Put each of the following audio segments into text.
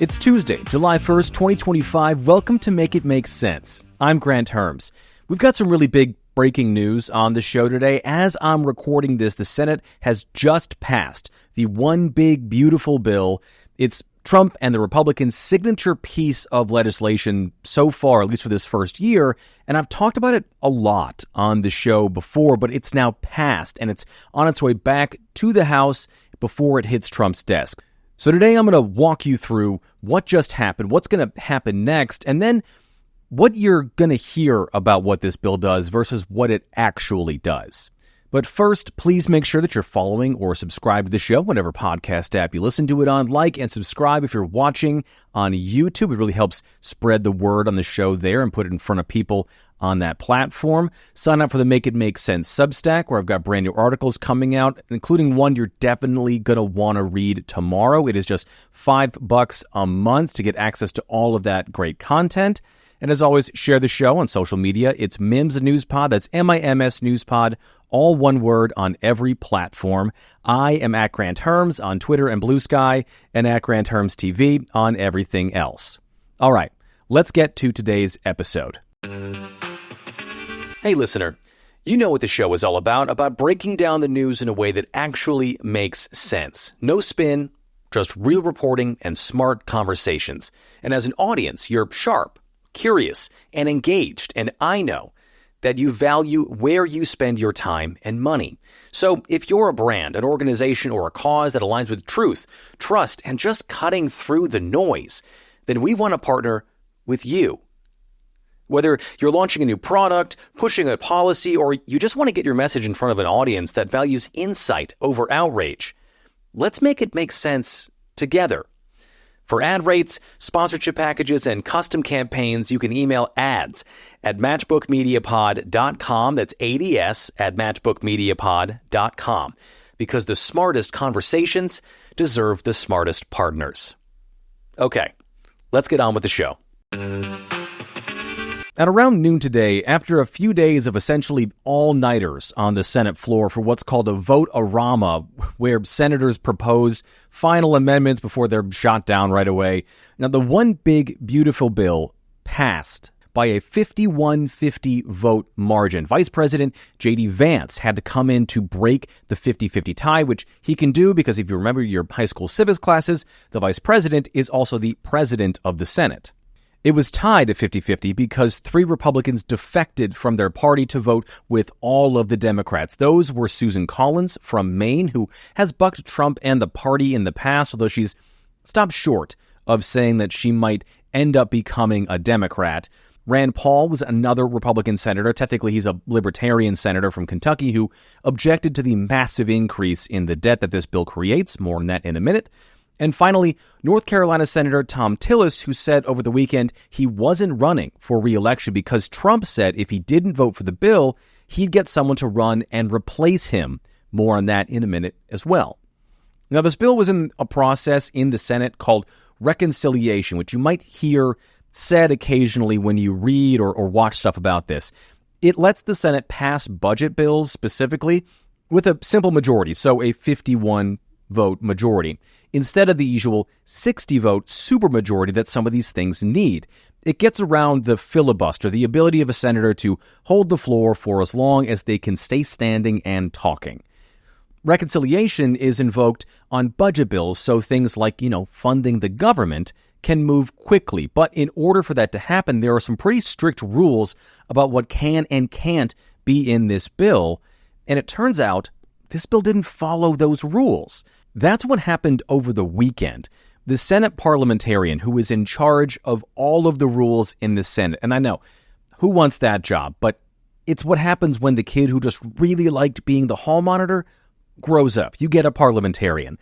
It's Tuesday, July 1st, 2025. Welcome to Make It Make Sense. I'm Granthermes. We've got some really big breaking news on the show today. As I'm recording this, the Senate has just passed the one big, beautiful bill. It's Trump and the Republicans' signature piece of legislation so far, at least for this first year. And I've talked about it a lot on the show before, but it's now passed and it's on its way back to the House before it hits Trump's desk. So today I'm going to walk you through what just happened, what's going to happen next, and then what you're going to hear about what this bill does versus what it actually does. But first, please make sure that you're following or subscribed to the show, whatever podcast app you listen to it on. Like and subscribe if you're watching on YouTube. It really helps spread the word on the show there and put it in front of people on that platform. Sign up for the Make It Make Sense Substack, where I've got brand new articles coming out, including one you're definitely going to want to read tomorrow. It is just $5 a month to get access to all of that great content. And as always, share the show on social media. It's MIMS Newspod. That's MIMS Newspod, all one word on every platform. I am at Granthermes on Twitter and Bluesky, and at Granthermes TV on everything else. All right, let's get to today's episode. Hey, listener, you know what the show is all about breaking down the news in a way that actually makes sense. No spin, just real reporting and smart conversations. And as an audience, you're sharp, curious, and engaged, and I know that you value where you spend your time and money. So if you're a brand, an organization, or a cause that aligns with truth, trust, and just cutting through the noise, then we want to partner with you. Whether you're launching a new product, pushing a policy, or you just want to get your message in front of an audience that values insight over outrage, let's make it make sense together. For ad rates, sponsorship packages, and custom campaigns, you can email ads at matchbookmediapod.com. That's ADS at matchbookmediapod.com. Because the smartest conversations deserve the smartest partners. Okay, let's get on with the show. At around noon today, after a few days of essentially all-nighters on the Senate floor for what's called a vote-a-rama, where senators propose final amendments before they're shot down right away, now the one big, beautiful bill passed by a 51-50 vote margin. Vice President J.D. Vance had to come in to break the 50-50 tie, which he can do because if you remember your high school civics classes, the vice president is also the president of the Senate. It was tied at 50-50 because 3 Republicans defected from their party to vote with all of the Democrats. Those were Susan Collins from Maine, who has bucked Trump and the party in the past, although she's stopped short of saying that she might end up becoming a Democrat. Rand Paul was another Republican senator. Technically, he's a libertarian senator from Kentucky who objected to the massive increase in the debt that this bill creates. More on that in a minute. And finally, North Carolina Senator Thom Tillis, who said over the weekend he wasn't running for re-election because Trump said if he didn't vote for the bill, he'd get someone to run and replace him. More on that in a minute as well. Now, this bill was in a process in the Senate called reconciliation, which you might hear said occasionally when you read or watch stuff about this. It lets the Senate pass budget bills specifically with a simple majority, so a 51-vote majority, instead of the usual 60-vote supermajority that some of these things need. It gets around the filibuster, the ability of a senator to hold the floor for as long as they can stay standing and talking. Reconciliation is invoked on budget bills, so things like, funding the government can move quickly. But in order for that to happen, there are some pretty strict rules about what can and can't be in this bill. And it turns out this bill didn't follow those rules. That's what happened over the weekend. The Senate parliamentarian who is in charge of all of the rules in the Senate, and I know, who wants that job? But it's what happens when the kid who just really liked being the hall monitor grows up. You get a parliamentarian.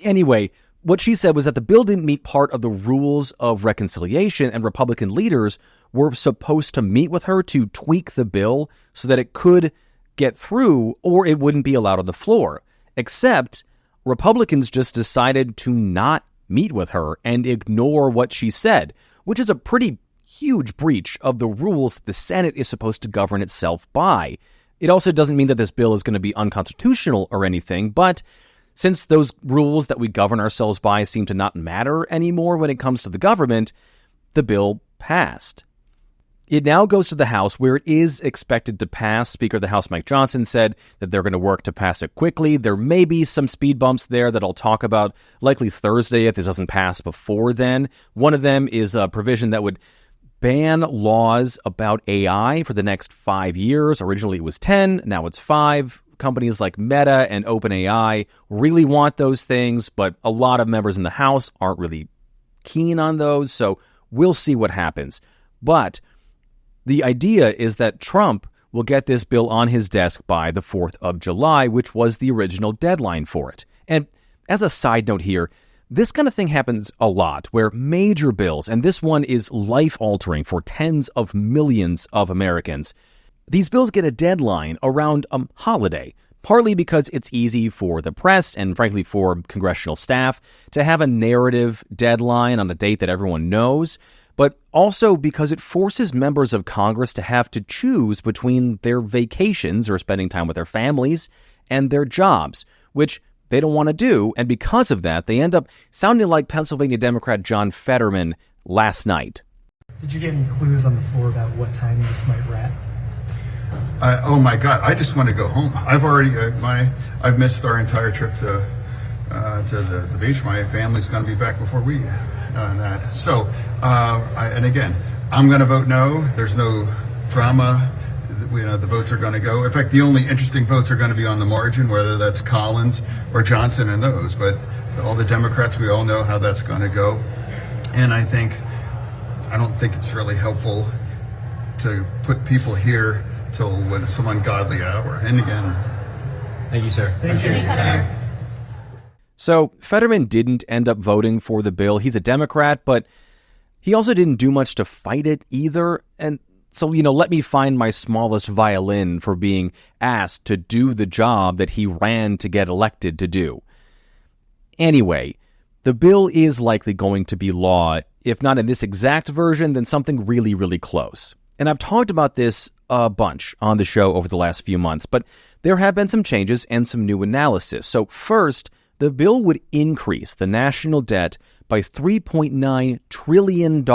Anyway, what she said was that the bill didn't meet part of the rules of reconciliation, and Republican leaders were supposed to meet with her to tweak the bill so that it could get through or it wouldn't be allowed on the floor. Except Republicans just decided to not meet with her and ignore what she said, which is a pretty huge breach of the rules that the Senate is supposed to govern itself by. It also doesn't mean that this bill is going to be unconstitutional or anything, but Since those rules that we govern ourselves by seem to not matter anymore when it comes to the government, the bill passed. It now goes to the House, where it is expected to pass. Speaker of the House Mike Johnson said that they're going to work to pass it quickly. There may be some speed bumps there that I'll talk about likely Thursday if this doesn't pass before then. One of them is a provision that would ban laws about AI for the next 5 years. Originally it was 10, now it's 5. Companies like Meta and OpenAI really want those things, but a lot of members in the House aren't really keen on those, so we'll see what happens. But the idea is that Trump will get this bill on his desk by the 4th of July, which was the original deadline for it. And as a side note here, this kind of thing happens a lot, where major bills, and this one is life-altering for tens of millions of Americans, these bills get a deadline around a holiday, partly because it's easy for the press and, frankly, for congressional staff to have a narrative deadline on a date that everyone knows, but also because it forces members of Congress to have to choose between their vacations or spending time with their families and their jobs, which they don't want to do. And because of that, they end up sounding like Pennsylvania Democrat John Fetterman last night. Did you get any clues on the floor about what time this might wrap? Oh my God! I just want to go home. I've already I've missed our entire trip to the beach. My family's going to be back before we that. So and again, I'm going to vote no. There's no drama. The votes are going to go. In fact, the only interesting votes are going to be on the margin, whether that's Collins or Johnson and those. But all the Democrats, we all know how that's going to go. And I don't think it's really helpful to put people here till when some ungodly hour. And again, thank you, sir. Thank you. So Fetterman didn't end up voting for the bill. He's a Democrat, but he also didn't do much to fight it either. And so, let me find my smallest violin for being asked to do the job that he ran to get elected to do. Anyway, the bill is likely going to be law, if not in this exact version, then something really, really close. And I've talked about this a bunch on the show over the last few months, but there have been some changes and some new analysis. So first, the bill would increase the national debt by $3.9 trillion.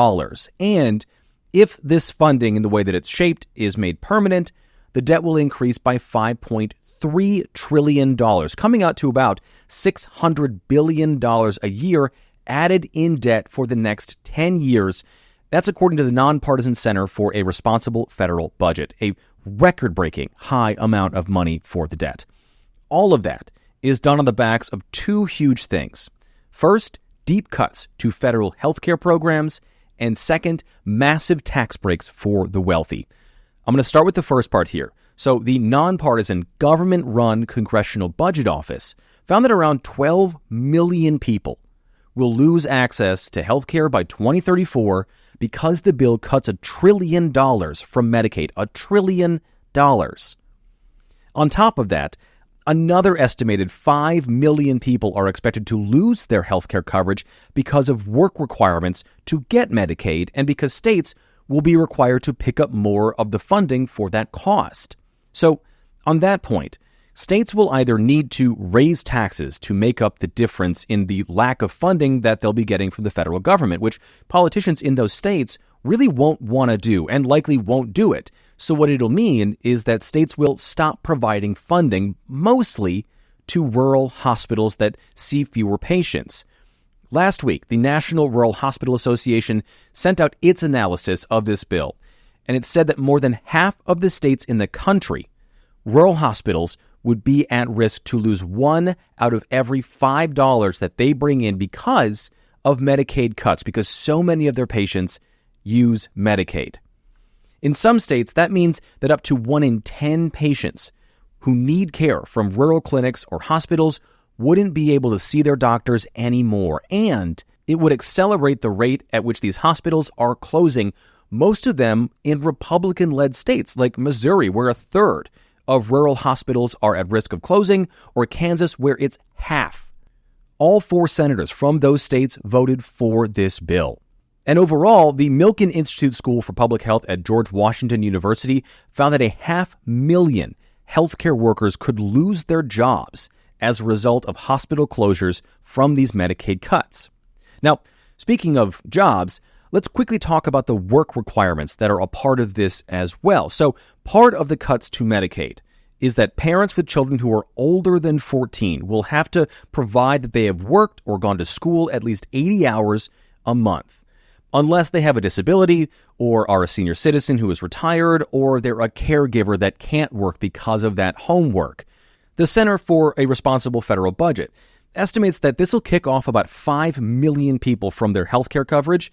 And if this funding, in the way that it's shaped, is made permanent, the debt will increase by $5.3 trillion, coming out to about $600 billion a year added in debt for the next 10 years. That's according to the Nonpartisan Center for a Responsible Federal Budget, a record-breaking high amount of money for the debt. All of that is done on the backs of two huge things. First, deep cuts to federal healthcare programs, and second, massive tax breaks for the wealthy. I'm going to start with the first part here. So the nonpartisan government-run Congressional Budget Office found that around 12 million people will lose access to healthcare by 2034 because the bill cuts $1 trillion from Medicaid. $1 trillion. On top of that, another estimated 5 million people are expected to lose their healthcare coverage because of work requirements to get Medicaid and because states will be required to pick up more of the funding for that cost. So, on that point, states will either need to raise taxes to make up the difference in the lack of funding that they'll be getting from the federal government, which politicians in those states really won't want to do and likely won't do it. So what it'll mean is that states will stop providing funding, mostly to rural hospitals that see fewer patients. Last week, the National Rural Hospital Association sent out its analysis of this bill, and it said that more than half of the states in the country, rural hospitals would be at risk to lose $1 out of every $5 that they bring in because of Medicaid cuts, because so many of their patients use Medicaid. In some states, that means that up to 1 in 10 patients who need care from rural clinics or hospitals wouldn't be able to see their doctors anymore, and it would accelerate the rate at which these hospitals are closing, most of them in Republican-led states like Missouri, where a third of rural hospitals are at risk of closing, or Kansas, where it's half. All 4 senators from those states voted for this bill. And overall, the Milken Institute School for Public Health at George Washington University found that 500,000 healthcare workers could lose their jobs as a result of hospital closures from these Medicaid cuts. Now, speaking of jobs, let's quickly talk about the work requirements that are a part of this as well. So, part of the cuts to Medicaid is that parents with children who are older than 14 will have to provide that they have worked or gone to school at least 80 hours a month, unless they have a disability or are a senior citizen who is retired or they're a caregiver that can't work because of that homework. The Center for a Responsible Federal Budget estimates that this will kick off about 5 million people from their healthcare coverage,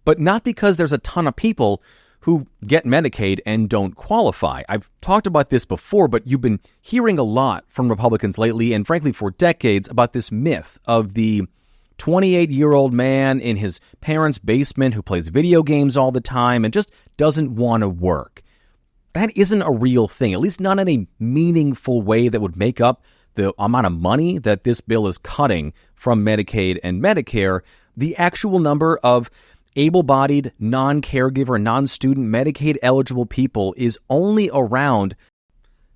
but not because there's a ton of people who get Medicaid and don't qualify. I've talked about this before, but you've been hearing a lot from Republicans lately, and frankly for decades, about this myth of the 28-year-old man in his parents' basement who plays video games all the time and just doesn't want to work. That isn't a real thing, at least not in a meaningful way that would make up the amount of money that this bill is cutting from Medicaid and Medicare. The actual number of able-bodied, non-caregiver, non-student Medicaid-eligible people is only around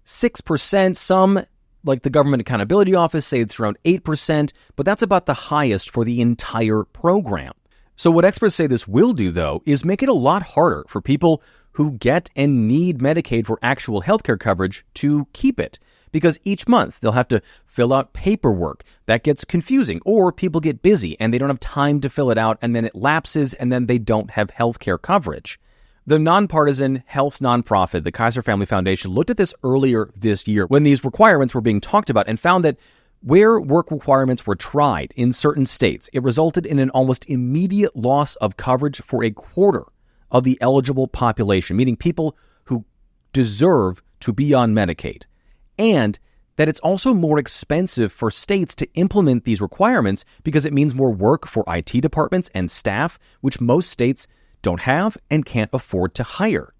6%. Some, like the Government Accountability Office, say it's around 8%, but that's about the highest for the entire program. So what experts say this will do, though, is make it a lot harder for people who get and need Medicaid for actual healthcare coverage to keep it. Because each month they'll have to fill out paperwork. That gets confusing, or people get busy and they don't have time to fill it out, and then it lapses, and then they don't have health care coverage. The nonpartisan health nonprofit, the Kaiser Family Foundation, looked at this earlier this year when these requirements were being talked about and found that where work requirements were tried in certain states, it resulted in an almost immediate loss of coverage for a quarter of the eligible population, meaning people who deserve to be on Medicaid. And that it's also more expensive for states to implement these requirements because it means more work for IT departments and staff, which most states don't have and can't afford to hire.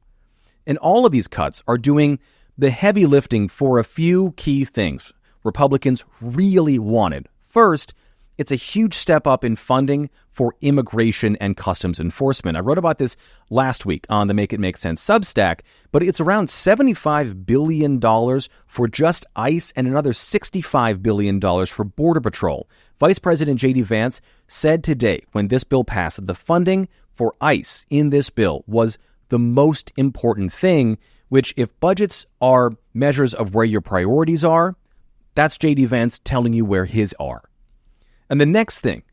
And all of these cuts are doing the heavy lifting for a few key things Republicans really wanted. First, it's a huge step up in funding for immigration and customs enforcement. I wrote about this last week on the Make It Make Sense Substack, but it's around $75 billion for just ICE and another $65 billion for Border Patrol. Vice President J.D. Vance said today, when this bill passed, that the funding for ICE in this bill was the most important thing, which if budgets are measures of where your priorities are, that's J.D. Vance telling you where his are. And the next thing,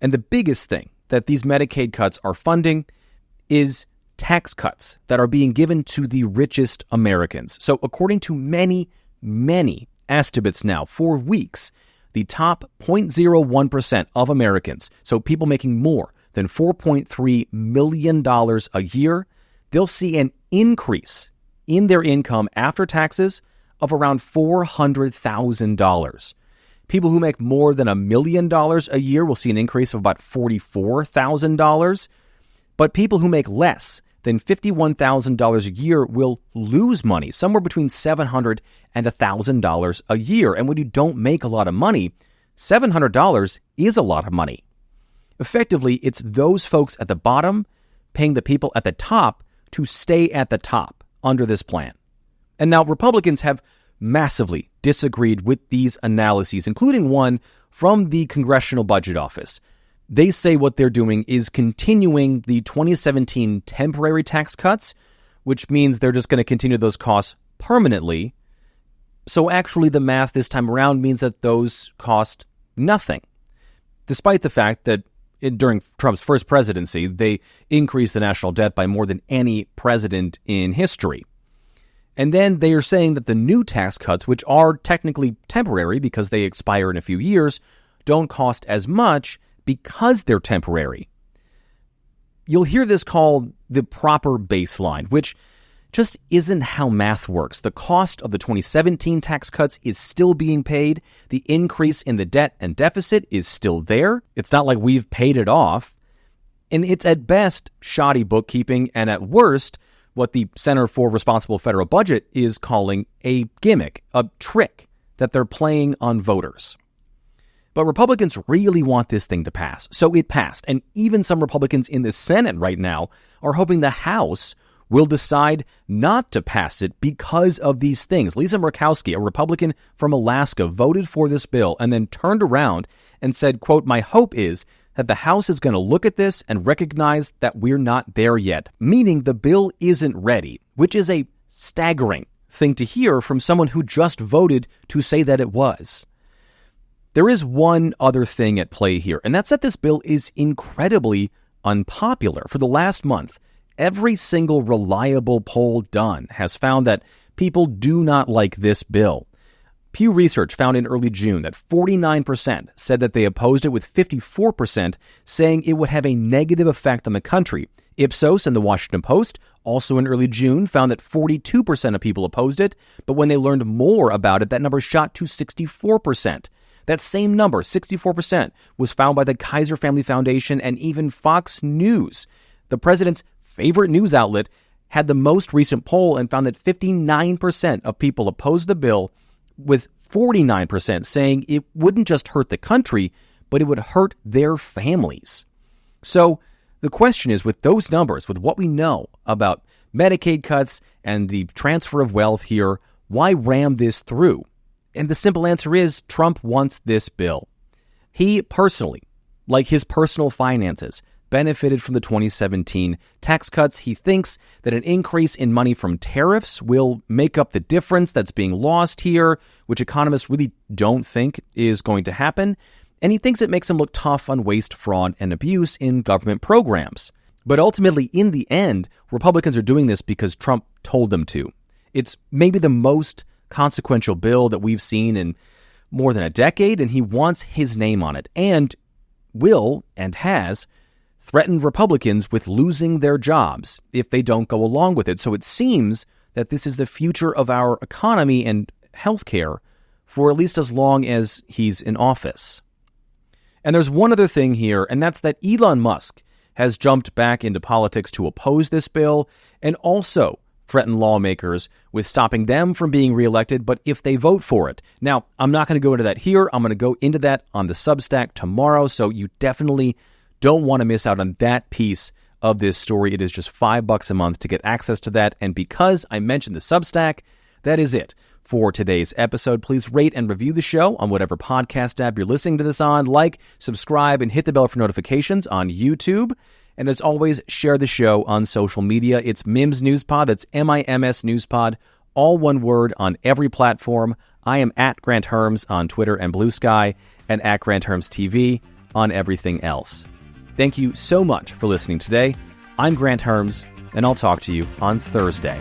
and the biggest thing that these Medicaid cuts are funding is tax cuts that are being given to the richest Americans. So according to many estimates now, for weeks, the top 0.01% of Americans, so people making more than $4.3 million a year, they'll see an increase in their income after taxes of around $400,000. People who make more than $1 million a year will see an increase of about $44,000. But people who make less than $51,000 a year will lose money, somewhere between $700 and $1,000 a year. And when you don't make a lot of money, $700 is a lot of money. Effectively, it's those folks at the bottom paying the people at the top to stay at the top under this plan. And now Republicans have massively disagreed with these analyses, including one from the Congressional Budget Office. They say what they're doing is continuing the 2017 temporary tax cuts, which means they're just going to continue those costs permanently. So actually the math this time around means that those cost nothing, despite the fact that during Trump's first presidency, they increased the national debt by more than any president in history. And then they are saying that the new tax cuts, which are technically temporary because they expire in a few years, don't cost as much because they're temporary. You'll hear this called the proper baseline, which just isn't how math works. The cost of the 2017 tax cuts is still being paid. The increase in the debt and deficit is still there. It's not like we've paid it off. And it's at best shoddy bookkeeping, and at worst, what the Center for Responsible Federal Budget is calling a gimmick, a trick that they're playing on voters. But Republicans really want this thing to pass, so it passed. And even some Republicans in the Senate right now are hoping the House will decide not to pass it because of these things. Lisa Murkowski, a Republican from Alaska, voted for this bill and then turned around and said, quote, "My hope is that the House is going to look at this and recognize that we're not there yet," meaning the bill isn't ready, which is a staggering thing to hear from someone who just voted to say that it was. There is one other thing at play here, and that's that this bill is incredibly unpopular. For the last month, every single reliable poll done has found that people do not like this bill. Pew Research found in early June that 49% said that they opposed it, with 54% saying it would have a negative effect on the country. Ipsos and the Washington Post, also in early June, found that 42% of people opposed it, but when they learned more about it, that number shot to 64%. That same number, 64%, was found by the Kaiser Family Foundation and even Fox News. The president's favorite news outlet had the most recent poll and found that 59% of people opposed the bill, with 49% saying it wouldn't just hurt the country, but it would hurt their families. So the question is, with those numbers, with what we know about Medicaid cuts and the transfer of wealth here, why ram this through? And the simple answer is Trump wants this bill. He personally, like his personal finances, benefited from the 2017 tax cuts. He thinks that an increase in money from tariffs will make up the difference that's being lost here, which economists really don't think is going to happen. And he thinks it makes him look tough on waste, fraud, and abuse in government programs. But ultimately, in the end, Republicans are doing this because Trump told them to. It's maybe the most consequential bill that we've seen in more than a decade, and he wants his name on it, and will and has threatened Republicans with losing their jobs if they don't go along with it. So it seems that this is the future of our economy and healthcare for at least as long as he's in office. And there's one other thing here, and that's that Elon Musk has jumped back into politics to oppose this bill and also threaten lawmakers with stopping them from being reelected, but if they vote for it. Now, I'm not going to go into that here. I'm going to go into that on the Substack tomorrow, so you definitely don't want to miss out on that piece of this story. It is just $5 a month to get access to that, and because I mentioned the Substack, that is it for today's episode. Please rate and review the show on whatever podcast app you're listening to this on. Like, subscribe, and hit the bell for notifications on YouTube. And as always, share the show on social media. It's Mims Newspod. That's MIMS Newspod. All one word on every platform. I am at Grant Herms on Twitter and Bluesky, and at Grant Herms TV on everything else. Thank you so much for listening today. I'm Grant Herms, and I'll talk to you on Thursday.